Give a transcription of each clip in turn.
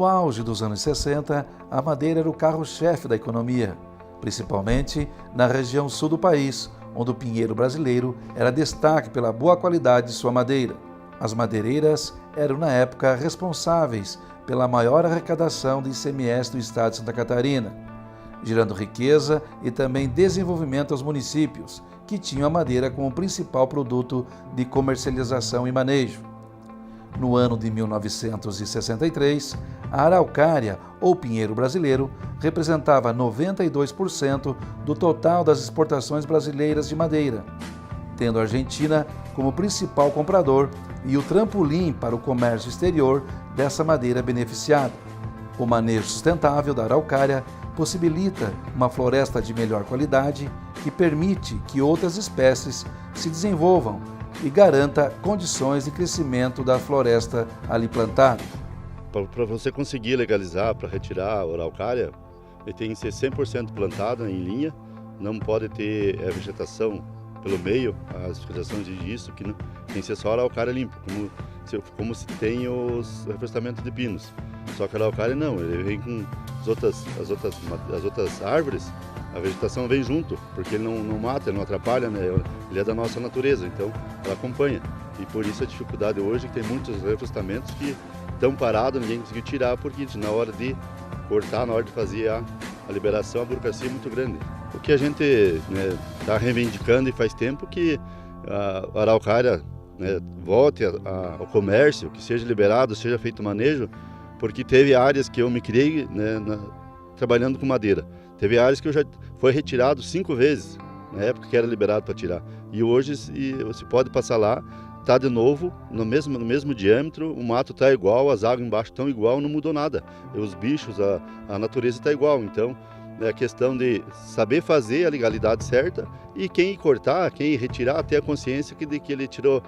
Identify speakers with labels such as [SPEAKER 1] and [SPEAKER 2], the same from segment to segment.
[SPEAKER 1] No auge dos anos 60, a madeira era o carro-chefe da economia, principalmente na região sul do país, onde o pinheiro brasileiro era destaque pela boa qualidade de sua madeira. As madeireiras eram, na época, responsáveis pela maior arrecadação do ICMS do estado de Santa Catarina, gerando riqueza e também desenvolvimento aos municípios, que tinham a madeira como principal produto de comercialização e manejo. No ano de 1963, a araucária, ou pinheiro brasileiro, representava 92% do total das exportações brasileiras de madeira, tendo a Argentina como principal comprador e o trampolim para o comércio exterior dessa madeira beneficiada. O manejo sustentável da araucária possibilita uma floresta de melhor qualidade que permite que outras espécies se desenvolvam e garanta condições de crescimento da floresta ali plantada.
[SPEAKER 2] Para você conseguir legalizar, para retirar a araucária, ele tem que ser 100% plantada em linha, não pode ter vegetação pelo meio, as vegetações de isso, que não, tem que ser só a araucária limpa, como se tem os reflorestamentos de pinos. Só que a araucária não, ele vem com as outras árvores, a vegetação vem junto, porque ele não mata, ele não atrapalha, né? Ele é da nossa natureza, então ela acompanha. E por isso a dificuldade hoje é que tem muitos reflorestamentos que estão parados, ninguém conseguiu tirar, porque na hora de cortar, na hora de fazer a liberação, a burocracia é muito grande. O que a gente está reivindicando e faz tempo que a araucária volte ao comércio, que seja liberado, seja feito manejo, porque teve áreas que eu me criei trabalhando com madeira. Teve áreas que eu já foi retirado 5 vezes, na época que era liberado para tirar. E hoje você pode passar lá, está de novo, no mesmo diâmetro, o mato está igual, as águas embaixo estão igual, não mudou nada. Os bichos, a natureza está igual. Então, é a questão de saber fazer a legalidade certa e quem cortar, quem retirar, ter a consciência de que ele tirou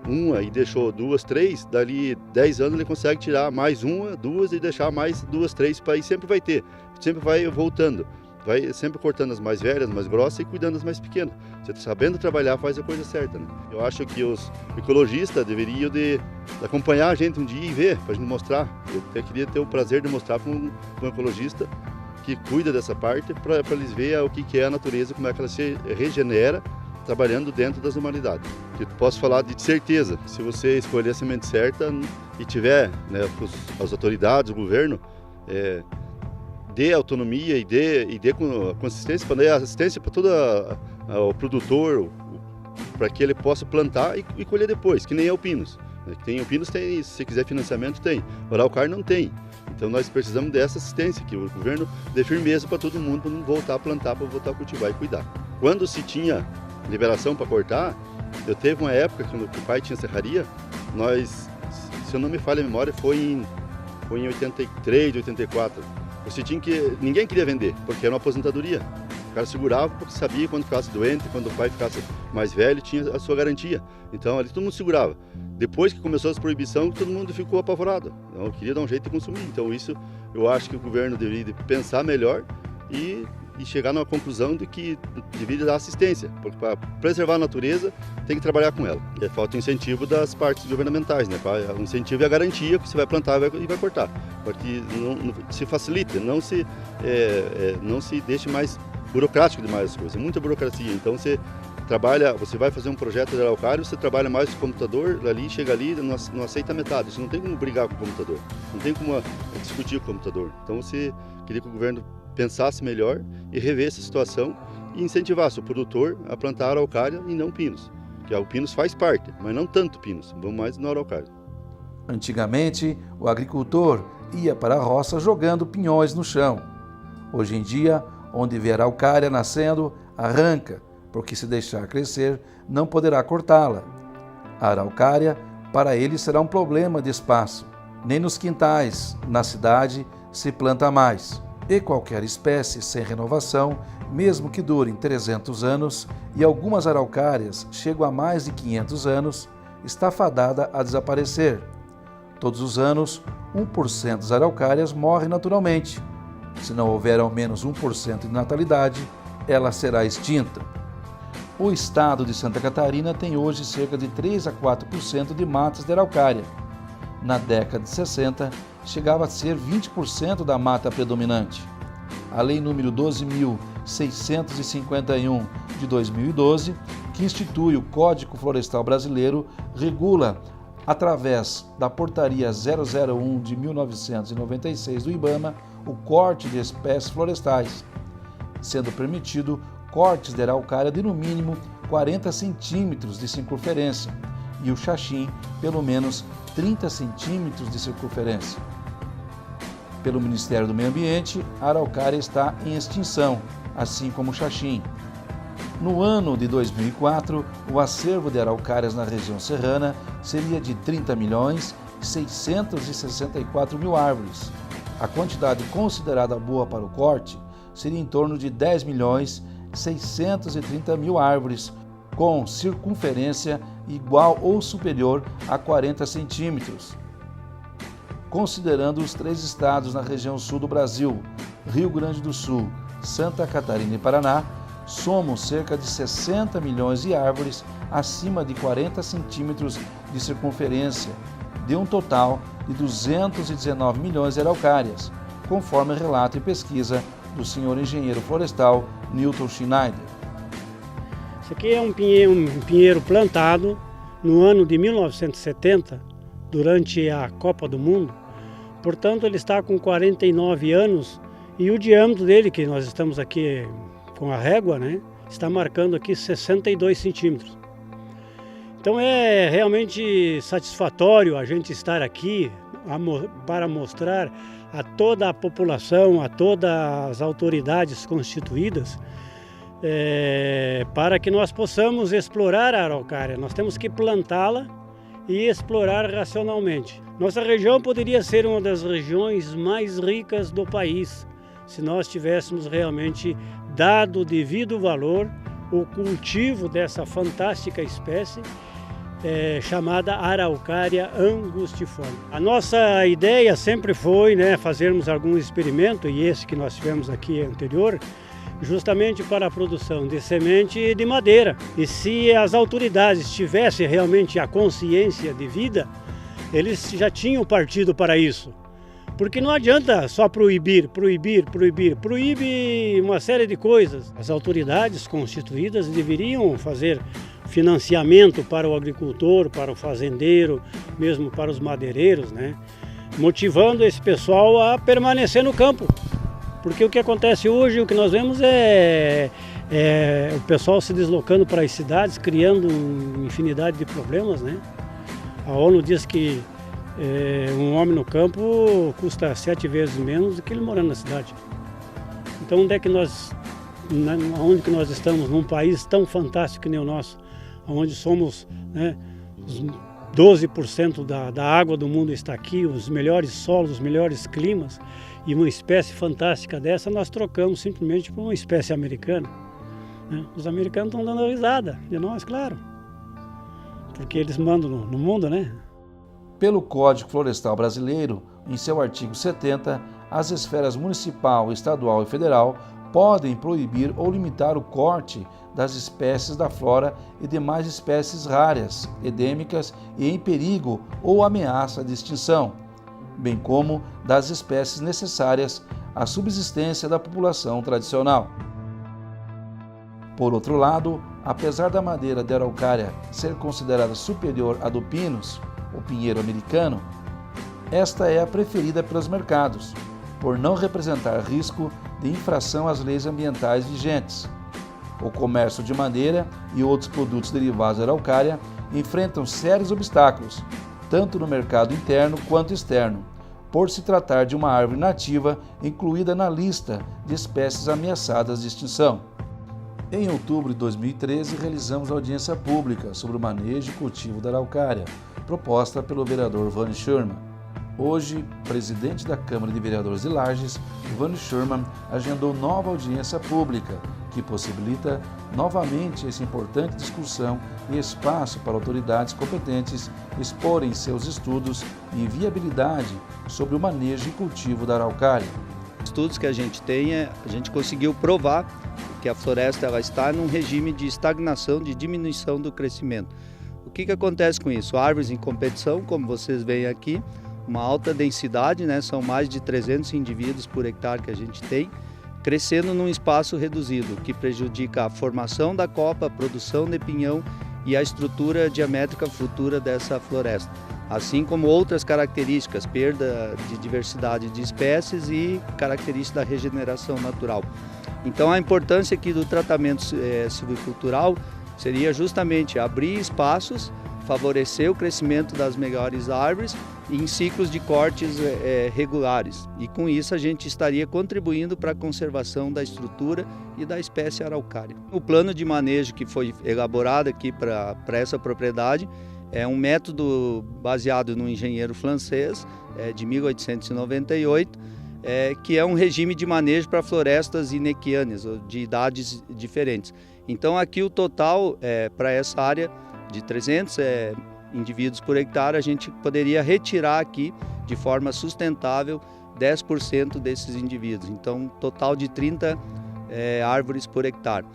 [SPEAKER 2] uma e deixou 2, 3, dali 10 anos ele consegue tirar mais 1, 2 e deixar mais 2, 3, para aí sempre vai ter, sempre vai voltando. Vai sempre cortando as mais velhas, mais grossas e cuidando das mais pequenas. Você sabendo trabalhar faz a coisa certa, né? Eu acho que os ecologistas deveriam de acompanhar a gente um dia e ver, para a gente mostrar. Eu até queria ter o prazer de mostrar para um ecologista que cuida dessa parte, para eles verem o que é a natureza, como é que ela se regenera, trabalhando dentro das humanidades. Eu posso falar de certeza, se você escolher a semente certa e tiver as autoridades, o governo, dê autonomia e dê consistência, para dar assistência para todo o produtor, para que ele possa plantar e colher depois, que nem é o Pinos. O Pinos tem, se quiser financiamento, tem. O araucária não tem. Então nós precisamos dessa assistência, que o governo dê firmeza para todo mundo, para não voltar a plantar, para voltar a cultivar e cuidar. Quando se tinha liberação para cortar, eu teve uma época, quando o pai tinha serraria, nós, se eu não me falha a memória, foi em 83, 84. Ninguém queria vender, porque era uma aposentadoria. O cara segurava porque sabia quando ficasse doente, quando o pai ficasse mais velho, tinha a sua garantia. Então ali todo mundo segurava. Depois que começou as proibições, todo mundo ficou apavorado. Então, eu queria dar um jeito de consumir. Então isso eu acho que o governo deveria pensar melhor e chegar numa conclusão de que deveria dar assistência, porque para preservar a natureza tem que trabalhar com ela. E falta o incentivo das partes governamentais, né? O incentivo é a garantia que você vai plantar e vai cortar, para que não se facilite, não se deixe mais burocrático demais as coisas, muita burocracia. Então você vai fazer um projeto de araucária, você trabalha mais com o computador, chega ali, não aceita metade. Você não tem como brigar com o computador, não tem como discutir com o computador. Então você queria que o governo pensasse melhor e rever essa situação e incentivasse o produtor a plantar araucária e não pinos. Que o pinos faz parte, mas não tanto pinos, vamos mais no araucária.
[SPEAKER 1] Antigamente, o agricultor ia para a roça jogando pinhões no chão. Hoje em dia, onde vê araucária nascendo, arranca, porque se deixar crescer, não poderá cortá-la. A araucária, para ele, será um problema de espaço. Nem nos quintais, na cidade, se planta mais. E qualquer espécie sem renovação, mesmo que durem 300 anos, e algumas araucárias chegam a mais de 500 anos, está fadada a desaparecer. Todos os anos, 1% das araucárias morre naturalmente. Se não houver ao menos 1% de natalidade, ela será extinta. O estado de Santa Catarina tem hoje cerca de 3 a 4% de matas de araucária. Na década de 60, chegava a ser 20% da mata predominante. A Lei nº 12.651 de 2012, que institui o Código Florestal Brasileiro, regula, através da Portaria 001 de 1996 do IBAMA, o corte de espécies florestais, sendo permitido cortes de araucária de no mínimo 40 centímetros de circunferência e o xaxim pelo menos 30 centímetros de circunferência. Pelo Ministério do Meio Ambiente, a araucária está em extinção, assim como o xaxim. No ano de 2004, o acervo de araucárias na região serrana seria de 30.664.000 árvores. A quantidade considerada boa para o corte seria em torno de 10.630.000 árvores, com circunferência igual ou superior a 40 centímetros. Considerando os 3 estados na região sul do Brasil, Rio Grande do Sul, Santa Catarina e Paraná, somam cerca de 60 milhões de árvores acima de 40 centímetros de circunferência, de um total de 219 milhões de araucárias, conforme relato e pesquisa do senhor engenheiro florestal Newton Schneider.
[SPEAKER 3] Isso aqui é um pinheiro plantado no ano de 1970, durante a Copa do Mundo. Portanto, ele está com 49 anos e o diâmetro dele, que nós estamos aqui com a régua, né, está marcando aqui 62 centímetros. Então é realmente satisfatório a gente estar aqui para mostrar a toda a população, a todas as autoridades constituídas, para que nós possamos explorar a araucária. Nós temos que plantá-la e explorar racionalmente. Nossa região poderia ser uma das regiões mais ricas do país, se nós tivéssemos realmente dado o devido valor ao cultivo dessa fantástica espécie chamada araucária angustiforme. A nossa ideia sempre foi, fazermos algum experimento, e esse que nós tivemos aqui anterior, justamente para a produção de semente de madeira. E se as autoridades tivessem realmente a consciência de vida, eles já tinham partido para isso. Porque não adianta só proíbe uma série de coisas. As autoridades constituídas deveriam fazer financiamento para o agricultor, para o fazendeiro, mesmo para os madeireiros, motivando esse pessoal a permanecer no campo. Porque o que acontece hoje, o que nós vemos é o pessoal se deslocando para as cidades, criando uma infinidade de problemas, A ONU diz que um homem no campo custa 7 vezes menos do que ele morando na cidade. Então onde que nós estamos, num país tão fantástico que nem o nosso, onde somos, os 12% da água do mundo está aqui, os melhores solos, os melhores climas, e uma espécie fantástica dessa nós trocamos simplesmente por uma espécie americana. Os americanos estão dando risada de nós, claro, porque eles mandam no mundo,
[SPEAKER 1] Pelo Código Florestal Brasileiro, em seu artigo 70, as esferas municipal, estadual e federal podem proibir ou limitar o corte das espécies da flora e demais espécies raras, endêmicas e em perigo ou ameaça de extinção, bem como das espécies necessárias à subsistência da população tradicional. Por outro lado, apesar da madeira de araucária ser considerada superior à do pinus, o pinheiro americano, esta é a preferida pelos mercados, por não representar risco de infração às leis ambientais vigentes. O comércio de madeira e outros produtos derivados da araucária enfrentam sérios obstáculos, tanto no mercado interno quanto externo, por se tratar de uma árvore nativa incluída na lista de espécies ameaçadas de extinção. Em outubro de 2013, realizamos audiência pública sobre o manejo e cultivo da araucária, proposta pelo vereador Vânio Schurman. Hoje, presidente da Câmara de Vereadores de Lages, Vânio Schurman agendou nova audiência pública, que possibilita novamente essa importante discussão e espaço para autoridades competentes exporem seus estudos e viabilidade sobre o manejo e cultivo da araucária.
[SPEAKER 4] Estudos que a gente tem, a gente conseguiu provar que a floresta ela está num regime de estagnação, de diminuição do crescimento. O que acontece com isso? Árvores em competição, como vocês veem aqui, uma alta densidade, né? São mais de 300 indivíduos por hectare que a gente tem, crescendo num espaço reduzido, que prejudica a formação da copa, a produção de pinhão e a estrutura diamétrica futura dessa floresta, assim como outras características, perda de diversidade de espécies e características da regeneração natural. Então a importância aqui do tratamento silvicultural seria justamente abrir espaços, favorecer o crescimento das melhores árvores em ciclos de cortes regulares. E com isso a gente estaria contribuindo para a conservação da estrutura e da espécie araucária. O plano de manejo que foi elaborado aqui para essa propriedade é um método baseado no engenheiro francês de 1898, que é um regime de manejo para florestas inequianas, de idades diferentes. Então aqui o total para essa área de 300 indivíduos por hectare, a gente poderia retirar aqui de forma sustentável 10% desses indivíduos. Então total de 30 árvores por hectare.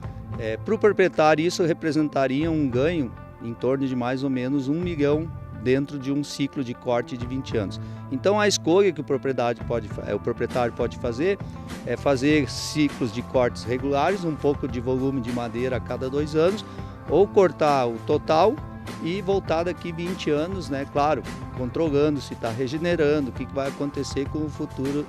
[SPEAKER 4] Para o proprietário isso representaria um ganho em torno de mais ou menos 1 milhão dentro de um ciclo de corte de 20 anos. Então a escolha que o proprietário pode fazer é fazer ciclos de cortes regulares, um pouco de volume de madeira a cada 2 anos, ou cortar o total e voltar daqui 20 anos, né? Claro, controlando se está regenerando, o que vai acontecer com o futuro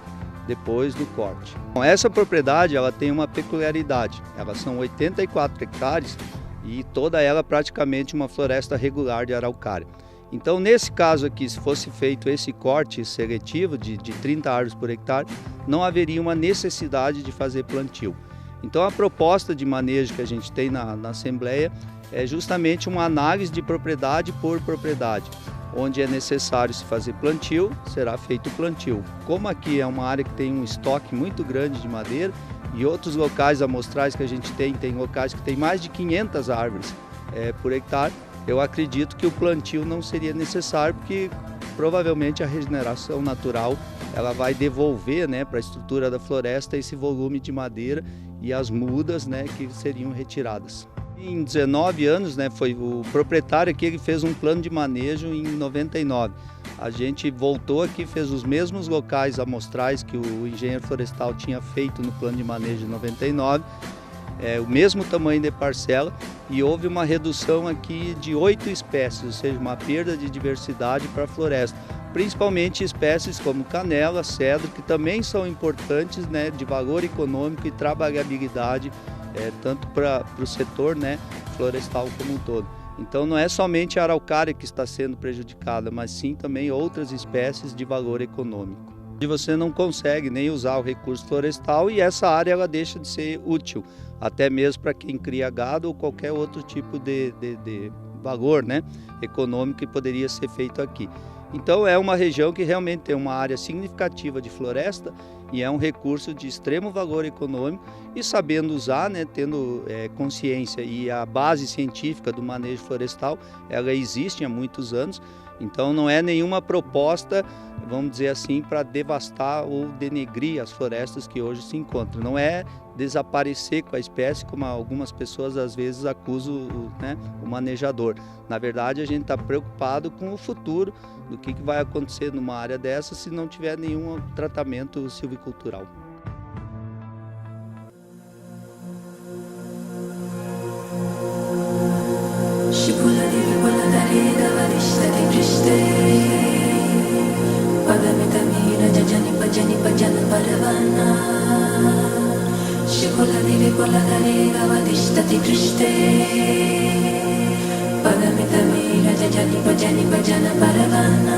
[SPEAKER 4] depois do corte. Bom, essa propriedade ela tem uma peculiaridade, elas são 84 hectares e toda ela praticamente uma floresta regular de araucária. Então, nesse caso aqui, se fosse feito esse corte seletivo de 30 árvores por hectare, não haveria uma necessidade de fazer plantio. Então, a proposta de manejo que a gente tem na Assembleia é justamente uma análise de propriedade por propriedade. Onde é necessário se fazer plantio, será feito plantio. Como aqui é uma área que tem um estoque muito grande de madeira e outros locais amostrais que a gente tem locais que tem mais de 500 árvores por hectare, eu acredito que o plantio não seria necessário, porque provavelmente a regeneração natural ela vai devolver, né, para a estrutura da floresta esse volume de madeira e as mudas, né, que seriam retiradas. Em 19 anos, né, foi o proprietário aqui que fez um plano de manejo em 99. A gente voltou aqui, fez os mesmos locais amostrais que o engenheiro florestal tinha feito no plano de manejo em 99. O mesmo tamanho de parcela e houve uma redução aqui de 8 espécies, ou seja, uma perda de diversidade para a floresta, principalmente espécies como canela, cedro, que também são importantes, né, de valor econômico e trabalhabilidade, tanto para o setor, né, florestal como um todo. Então não é somente a araucária que está sendo prejudicada, mas sim também outras espécies de valor econômico. E você não consegue nem usar o recurso florestal e essa área ela deixa de ser útil, até mesmo para quem cria gado ou qualquer outro tipo de valor, né, econômico que poderia ser feito aqui. Então é uma região que realmente tem uma área significativa de floresta e é um recurso de extremo valor econômico e sabendo usar, né, tendo consciência e a base científica do manejo florestal, ela existe há muitos anos. Então não é nenhuma proposta, vamos dizer assim, para devastar ou denegrir as florestas que hoje se encontram. Não é desaparecer com a espécie, como algumas pessoas às vezes acusam, né, o manejador. Na verdade, a gente está preocupado com o futuro, do que vai acontecer numa área dessa se não tiver nenhum tratamento silvicultural.
[SPEAKER 5] Padamitamira jajani bajani bajana paravana.